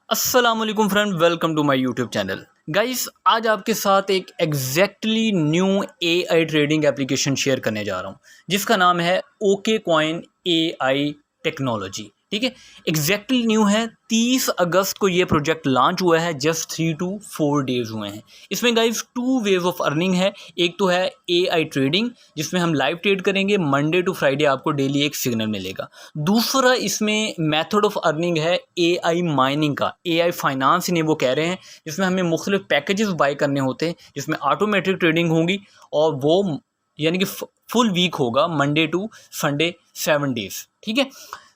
अस्सलाम वालेकुम friend, welcome to my YouTube channel. Guys, आज आपके साथ एक exactly new AI trading application share करने जा रहा हूँ जिसका नाम है ओके कॉइन एआई टेक्नोलॉजी। ठीक है, एग्जैक्टली न्यू है। 30 अगस्त को ये प्रोजेक्ट लॉन्च हुआ है। जस्ट 3 to 4 डेज़ हुए हैं। इसमें गाइस 2 वेज ऑफ अर्निंग है। एक तो है एआई ट्रेडिंग जिसमें हम लाइव ट्रेड करेंगे, मंडे टू फ्राइडे आपको डेली एक सिग्नल मिलेगा। दूसरा इसमें मेथड ऑफ अर्निंग है एआई माइनिंग का, एआई फाइनेंस इन्हें वो कह रहे हैं, जिसमें हमें मुख्तलिफ पैकेजेस बाय करने होते हैं, जिसमें ऑटोमेटिक ट्रेडिंग होगी और वो यानी कि फुल वीक होगा, मंडे टू संडे 7 डेज़। ठीक है,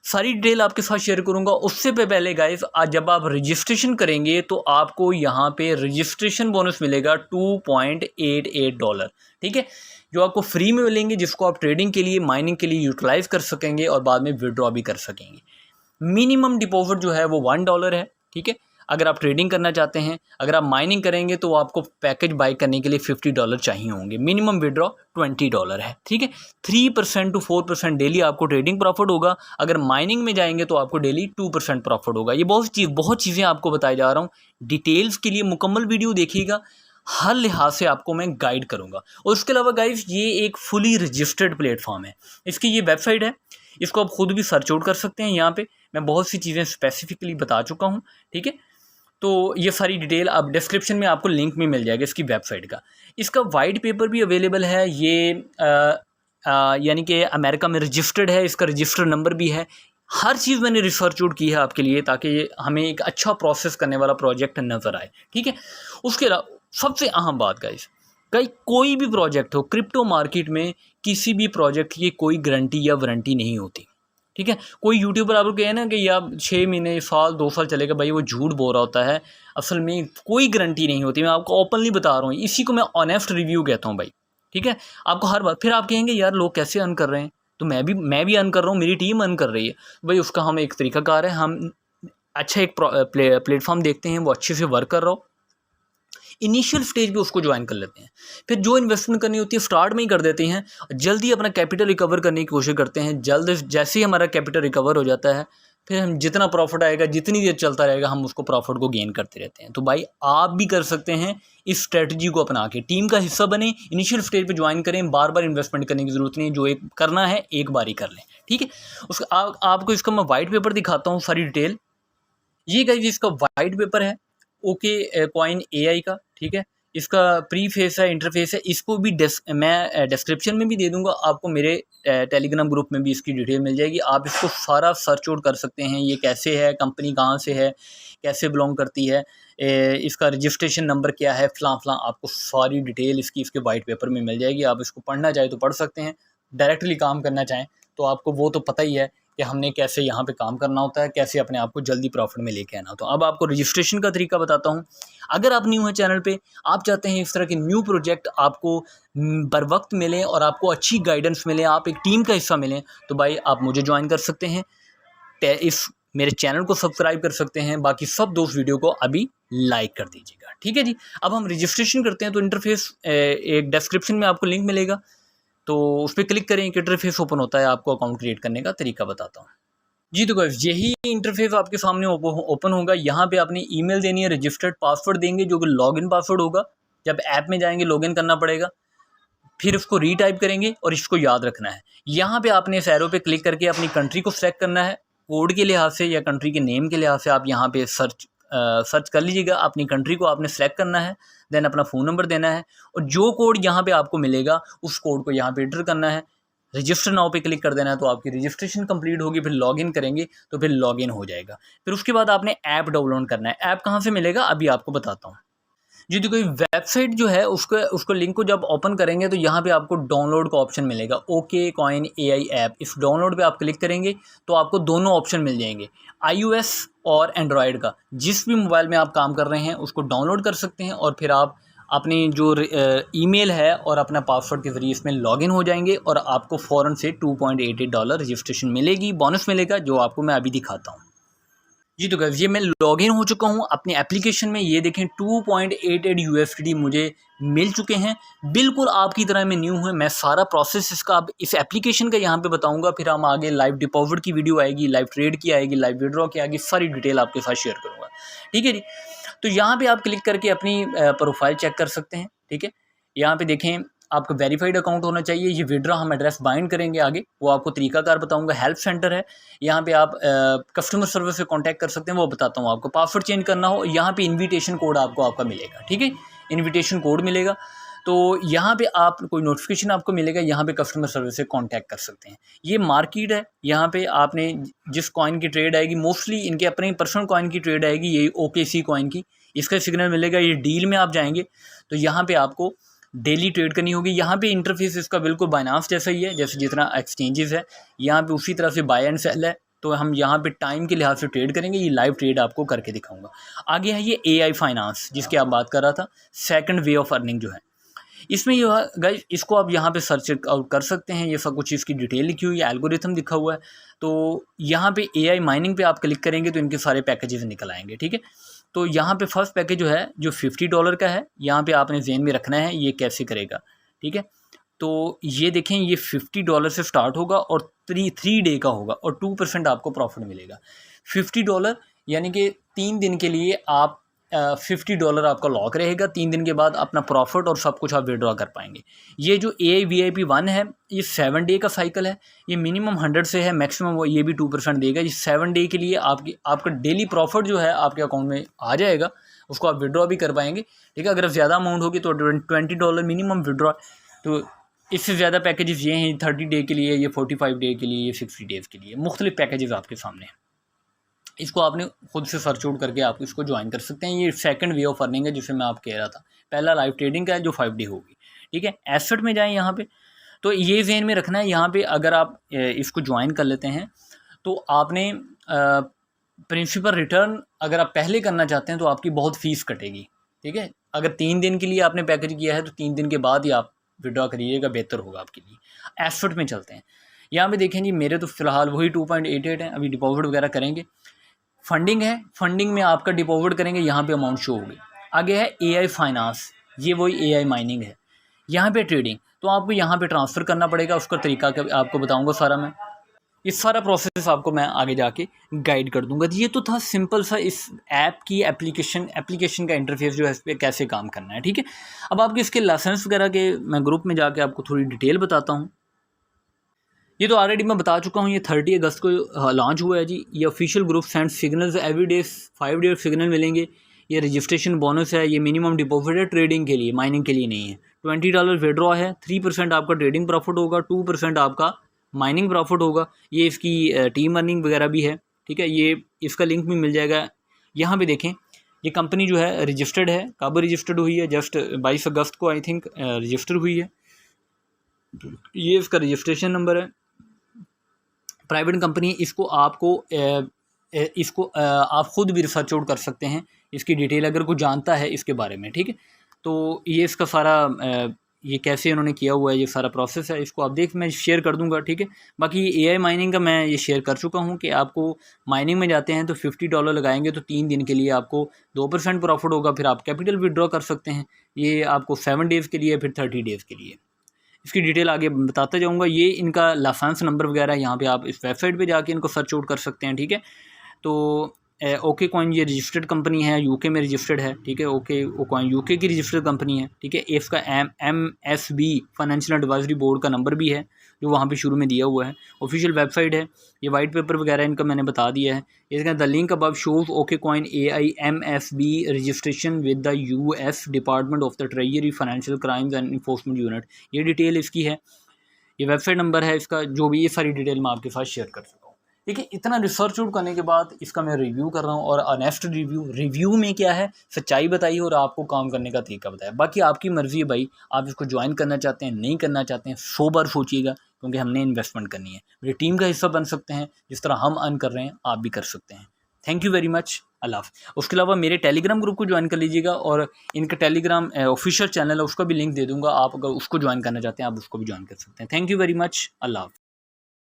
सारी डिटेल आपके साथ शेयर करूंगा। उससे पहले गाइस, आज जब आप रजिस्ट्रेशन करेंगे तो आपको यहाँ पे रजिस्ट्रेशन बोनस मिलेगा $2.88। ठीक है, जो आपको फ्री में मिलेंगे, जिसको आप ट्रेडिंग के लिए, माइनिंग के लिए यूटिलाइज कर सकेंगे और बाद में विड्रॉ भी कर सकेंगे। मिनिमम डिपॉजिट जो है वो $1 है। ठीक है, अगर आप ट्रेडिंग करना चाहते हैं, अगर आप माइनिंग करेंगे तो आपको पैकेज बाई करने के लिए $50 चाहिए होंगे। मिनिमम विड्रॉ $20 है। ठीक है, 3% to 4% डेली आपको ट्रेडिंग प्रॉफिट होगा। अगर माइनिंग में जाएंगे तो आपको डेली 2% प्रॉफिट होगा। ये बहुत चीज़ें आपको बताई जा रहा हूँ। डिटेल्स के लिए मुकम्मल वीडियो देखिएगा, हर लिहाज से आपको मैं गाइड करूँगा। और उसके अलावा गाइस, ये एक फुली रजिस्टर्ड प्लेटफॉर्म है। इसकी ये वेबसाइट है, इसको आप खुद भी सर्च आउट कर सकते हैं। यहाँ पे मैं बहुत सी चीज़ें स्पेसिफिकली बता चुका हूँ। ठीक है, तो ये सारी डिटेल आप डिस्क्रिप्शन में आपको लिंक में मिल जाएगा इसकी वेबसाइट का। इसका वाइट पेपर भी अवेलेबल है। ये यानी कि अमेरिका में रजिस्टर्ड है, इसका रजिस्टर्ड नंबर भी है। हर चीज़ मैंने रिसर्च आउट की है आपके लिए, ताकि हमें एक अच्छा प्रोसेस करने वाला प्रोजेक्ट नज़र आए। ठीक है, उसके अलावा सबसे अहम बात गाइस, कोई भी प्रोजेक्ट हो क्रिप्टो मार्केट में, किसी भी प्रोजेक्ट की कोई गारंटी या वारंटी नहीं होती। ठीक है, कोई यूट्यूबर आपको कहे ना कि यार 6 महीने, साल, 2 साल चलेगा, भाई वो झूठ बोल रहा होता है। असल में कोई गारंटी नहीं होती। मैं आपको ओपनली बता रहा हूँ, इसी को मैं ऑनेस्ट रिव्यू कहता हूँ भाई। ठीक है, आपको हर बार फिर आप कहेंगे यार लोग कैसे अर्न कर रहे हैं, तो मैं भी अर्न कर रहा हूँ, मेरी टीम अर्न कर रही है भाई। उसका हम एक तरीकाकार है, हम अच्छा एक प्लेटफॉर्म देखते हैं वो अच्छे से वर्क कर रहा हो, इनिशियल स्टेज पे उसको ज्वाइन कर लेते हैं। फिर जो इन्वेस्टमेंट करनी होती है स्टार्ट में ही कर देते हैं, जल्दी अपना कैपिटल रिकवर करने की कोशिश करते हैं। जैसे ही हमारा कैपिटल रिकवर हो जाता है, फिर हम जितना प्रॉफिट आएगा, जितनी देर चलता रहेगा, हम उसको प्रॉफिट को गेन करते रहते हैं। तो भाई आप भी कर सकते हैं इस स्ट्रेटजी को अपना के, टीम का हिस्सा बने, इनिशियल स्टेज पे ज्वाइन करें, बार बार इन्वेस्टमेंट करने की ज़रूरत नहीं, जो एक करना है एक बार ही कर लें। ठीक है, आपको इसका मैं वाइट पेपर दिखाता हूँ, सारी डिटेल। ये गाइस इसका वाइट पेपर है ओके कॉइन एआई का। ठीक है, इसका प्री फेस है, इंटरफेस है, इसको भी मैं डिस्क्रिप्शन में भी दे दूंगा आपको। मेरे टेलीग्राम ग्रुप में भी इसकी डिटेल मिल जाएगी। आप इसको सारा सर्च आउट कर सकते हैं, ये कैसे है, कंपनी कहाँ से है, कैसे बिलोंग करती है, इसका रजिस्ट्रेशन नंबर क्या है, फलां आपको सारी डिटेल इसके वाइट पेपर में मिल जाएगी। आप इसको पढ़ना चाहें तो पढ़ सकते हैं, डायरेक्टली काम करना चाहें तो आपको वो तो पता ही है कि हमने कैसे यहाँ पे काम करना होता है, कैसे अपने आप को जल्दी प्रॉफिट में लेके आना होता है। अब आपको रजिस्ट्रेशन का तरीका बताता हूँ। अगर आप न्यू हैं चैनल पे, आप चाहते हैं इस तरह के न्यू प्रोजेक्ट आपको बर वक्त मिलें और आपको अच्छी गाइडेंस मिले, आप एक टीम का हिस्सा मिलें, तो भाई आप मुझे ज्वाइन कर सकते हैं। इस मेरे चैनल को सब्सक्राइब कर सकते हैं। बाकी सब दोस्त वीडियो को अभी लाइक कर दीजिएगा। ठीक है जी, अब हम रजिस्ट्रेशन करते हैं। तो इंटरफेस एक डिस्क्रिप्शन में आपको लिंक मिलेगा, तो उस पर क्लिक करें, एक इंटरफेस ओपन होता है। आपको अकाउंट क्रिएट करने का तरीका बताता हूँ जी। तो गाइस, यही इंटरफेस आपके सामने ओपन होगा। यहाँ पे आपने ईमेल देनी है, रजिस्टर्ड पासवर्ड देंगे जो कि लॉगिन पासवर्ड होगा। जब ऐप में जाएंगे लॉगिन करना पड़ेगा, फिर उसको रीटाइप करेंगे और इसको याद रखना है। यहाँ पे आपने इस एरो पे क्लिक करके अपनी कंट्री को सिलेक्ट करना है। कोड के लिहाज से या कंट्री के नेम के लिहाज से आप यहाँ पे सर्च कर लीजिएगा। अपनी कंट्री को आपने सेलेक्ट करना है, देन अपना फ़ोन नंबर देना है और जो कोड यहाँ पे आपको मिलेगा उस कोड को यहाँ पे एंटर करना है। रजिस्टर नाउ पे क्लिक कर देना है, तो आपकी रजिस्ट्रेशन कंप्लीट होगी। फिर लॉगिन करेंगे तो फिर लॉगिन हो जाएगा। फिर उसके बाद आपने ऐप डाउनलोड करना है। ऐप कहाँ से मिलेगा अभी आपको बताता हूँ जी। तो कोई वेबसाइट जो है उसको लिंक को जब ओपन करेंगे तो यहाँ पे आपको डाउनलोड का ऑप्शन मिलेगा, ओके कॉइन एआई ऐप। इस डाउनलोड पे आप क्लिक करेंगे तो आपको दोनों ऑप्शन मिल जाएंगे, iOS और एंड्रॉयड का। जिस भी मोबाइल में आप काम कर रहे हैं उसको डाउनलोड कर सकते हैं और फिर आप अपनी जो ईमेल है और अपना पासवर्ड के ज़रिए इसमें लॉगिन हो जाएंगे और आपको फ़ौरन से $2.88 रजिस्ट्रेशन मिलेगी, बोनस मिलेगा, जो आपको मैं अभी दिखाता हूँ। जी तो गाइस ये मैं लॉगिन हो चुका हूँ अपनी एप्लीकेशन में। ये देखें 2.88 USDT मुझे मिल चुके हैं। बिल्कुल आपकी तरह मैं न्यू हूँ, मैं सारा प्रोसेस इसका अब इस एप्लीकेशन का यहाँ पे बताऊँगा। फिर हम आगे लाइव डिपॉजिट की वीडियो आएगी, लाइव ट्रेड की आएगी, लाइव विड्रॉ की आएगी, सारी डिटेल आपके साथ शेयर करूँगा। ठीक है जी। तो यहाँ पे आप क्लिक करके अपनी प्रोफाइल चेक कर सकते हैं। ठीक है, यहाँ पे देखें आपका वेरीफाइड अकाउंट होना चाहिए। ये विड्रॉ हम एड्रेस बाइंड करेंगे आगे, वो आपको तरीकाकार बताऊंगा। हेल्प सेंटर है, यहाँ पे आप कस्टमर सर्विस से कांटेक्ट कर सकते हैं, वो बताता हूँ आपको। पासवर्ड चेंज करना हो, यहाँ पे इनविटेशन कोड आपका मिलेगा। ठीक है, इनविटेशन कोड मिलेगा, तो यहाँ पे आप कोई नोटिफिकेशन आपको मिलेगा, यहाँ पे कस्टमर सर्विस से कांटेक्ट कर सकते हैं। ये मार्केट है, यहाँ पे आपने जिस कॉइन की ट्रेड आएगी, मोस्टली इनके अपने पर्सनल कॉइन की ट्रेड आएगी, यही OKC कॉइन की, इसका सिग्नल मिलेगा। ये डील में आप जाएंगे तो यहाँ पे आपको डेली ट्रेड करनी होगी। यहाँ पे इंटरफेस इसका बिल्कुल बाइनांस जैसा ही है, जैसे जितना एक्सचेंजेस है, यहाँ पे उसी तरह से बाय एंड सेल है। तो हम यहाँ पे टाइम के लिहाज से ट्रेड करेंगे। ये लाइव ट्रेड आपको करके दिखाऊंगा। आगे है ये AI फाइनेंस, जिसकी आप बात कर रहा था, सेकंड वे ऑफ अर्निंग जो है इसमें। ये गाइस इसको आप यहाँ पे सर्च आउट कर सकते हैं। ये सब कुछ इसकी डिटेल लिखी हुई है, एल्गोरिथम लिखा हुआ है। तो यहाँ पे AI माइनिंग पे आप क्लिक करेंगे तो इनके सारे पैकेजेस निकल आएंगे। ठीक है, तो यहाँ पे फर्स्ट पैकेज जो है जो $50 का है, यहाँ पे आपने ज़हन में रखना है ये कैसे करेगा। ठीक है, तो ये देखें ये $50 से स्टार्ट होगा और 3 डे का होगा और 2% आपको प्रॉफिट मिलेगा। $50 यानी कि 3 दिन के लिए आप $50 आपका लॉक रहेगा। 3 दिन के बाद अपना प्रॉफिट और सब कुछ आप विड्रॉ कर पाएंगे। ये जो AI VIP 1 है, ये 7 डे का साइकिल है। ये मिनिमम 100 से है, मैक्सिमम वो ये भी 2% देगा। ये 7 डे के लिए आपका डेली प्रॉफिट जो है आपके अकाउंट में आ जाएगा, उसको आप विड्रॉ भी कर पाएंगे। ठीक है, अगर ज़्यादा अमाउंट होगी तो $20 मिनिमम विड्रॉ। तो इससे ज़्यादा पैकेजेस ये हैं, 30 डे के लिए, ये 45 डे के लिए, ये 60 डेज़ के लिए, मुख्तलिफ पैकेजेस आपके सामने हैं। इसको आपने खुद से सर्च आउट करके आप इसको ज्वाइन कर सकते हैं। ये सेकंड वे ऑफ अर्निंग है, जिसे मैं आप कह रहा था। पहला लाइव ट्रेडिंग का है जो 5 डे होगी। ठीक है, एसेट में जाएं यहाँ पे, तो ये ज़हन में रखना है, यहाँ पे अगर आप इसको ज्वाइन कर लेते हैं तो आपने प्रिंसिपल रिटर्न अगर आप पहले करना चाहते हैं तो आपकी बहुत फ़ीस कटेगी। ठीक है, अगर 3 दिन के लिए आपने पैकेज किया है तो 3 दिन के बाद ही आप विड्रॉ करिएगा, बेहतर होगा आपके लिए। एसेट में चलते हैं, यहाँ पे देखें जी मेरे तो फ़िलहाल वही 2.88 है। अभी डिपॉजिट वगैरह करेंगे। फंडिंग है, फंडिंग में आपका डिपॉजिट करेंगे, यहाँ पे अमाउंट शो होगी। आगे है AI फाइनेंस, ये वही AI माइनिंग है। यहाँ पे ट्रेडिंग, तो आपको यहाँ पे ट्रांसफ़र करना पड़ेगा, उसका तरीका आपको बताऊंगा सारा मैं। इस सारा प्रोसेस आपको मैं आगे जाके गाइड कर दूंगा। ये तो था सिंपल सा इस ऐप की एप्लीकेशन का इंटरफेस जो है, इस पर कैसे काम करना है। ठीक है, अब आपके इसके लाइसेंस वगैरह के मैं ग्रुप में जाके आपको थोड़ी डिटेल बताता हूँ। ये तो ऑलरेडी मैं बता चुका हूँ, ये 30 अगस्त को लॉन्च हुआ है जी। ये official group send signals every day, 5 day signal मिलेंगे। ये रजिस्ट्रेशन बोनस है, ये मिनिमम डिपॉजिट है ट्रेडिंग के लिए, माइनिंग के लिए नहीं है। $20 विड्रॉ है, 3% आपका ट्रेडिंग प्रॉफिट होगा, 2% आपका माइनिंग प्रॉफिट होगा। ये इसकी टीम अर्निंग वगैरह भी है। ठीक है, ये इसका लिंक भी मिल जाएगा। यहाँ पे देखें ये कंपनी जो है रजिस्टर्ड है, कब रजिस्टर्ड हुई है, जस्ट 22 अगस्त को आई थिंक रजिस्टर हुई है। ये इसका रजिस्ट्रेशन नंबर है। प्राइवेट कंपनी, इसको आप ख़ुद भी रिसर्च आउट कर सकते हैं, इसकी डिटेल अगर कोई जानता है इसके बारे में। ठीक है, तो ये इसका सारा ये कैसे इन्होंने किया हुआ है, ये सारा प्रोसेस है, इसको आप मैं शेयर कर दूंगा। ठीक है, बाकी AI माइनिंग का मैं ये शेयर कर चुका हूँ कि आपको माइनिंग में जाते हैं तो $50 लगाएंगे तो 3 दिन के लिए आपको 2% प्रॉफिट होगा। फिर आप कैपिटल विड्रॉ कर सकते हैं, ये आपको 7 डेज़ के लिए, फिर 30 डेज़ के लिए। इसकी डिटेल आगे बताता जाऊंगा। ये इनका लाइसेंस नंबर वगैरह यहाँ पे आप इस वेबसाइट पे जाके इनको सर्च आउट कर सकते हैं। ठीक है, तो ओके कॉइन ये रजिस्टर्ड कंपनी है, यूके में रजिस्टर्ड है। ठीक है, ओके कॉइन यूके की रजिस्टर्ड कंपनी है। ठीक है, इसका MSB फाइनेंशियल एडवाइजरी बोर्ड का नंबर भी है जो वहाँ पे शुरू में दिया हुआ है। ऑफिशियल वेबसाइट है, ये वाइट पेपर वगैरह इनका मैंने बता दिया है। इसका the link above shows okay coin AI MSB registration with the US department of the treasury financial crimes and enforcement unit. ये डिटेल इसकी है, ये वेबसाइट नंबर है इसका, जो भी ये सारी डिटेल मैं आपके साथ शेयर कर सकता हूँ। ठीक है, इतना रिसर्च आउट करने के बाद इसका मैं रिव्यू कर रहा हूँ, और ऑनेस्ट रिव्यू में क्या है, सच्चाई बताइए और आपको काम करने का तरीका बताया। बाकी आपकी मर्ज़ी है भाई, आप इसको ज्वाइन करना चाहते हैं, नहीं करना चाहते हैं, 100 बार सोचिएगा, क्योंकि हमने इन्वेस्टमेंट करनी है। मेरी टीम का हिस्सा बन सकते हैं, जिस तरह हम अर्न कर रहे हैं आप भी कर सकते हैं। थैंक यू वेरी मच, अल्लाह हाफ़िज़। उसके अलावा मेरे टेलीग्राम ग्रुप को ज्वाइन कर लीजिएगा, और इनका टेलीग्राम ऑफिशियल चैनल है, उसका भी लिंक दे दूँगा। आप अगर उसको ज्वाइन करना चाहते हैं आप उसको भी ज्वाइन कर सकते हैं। थैंक यू वेरी मच, अल्लाह हाफ़िज़।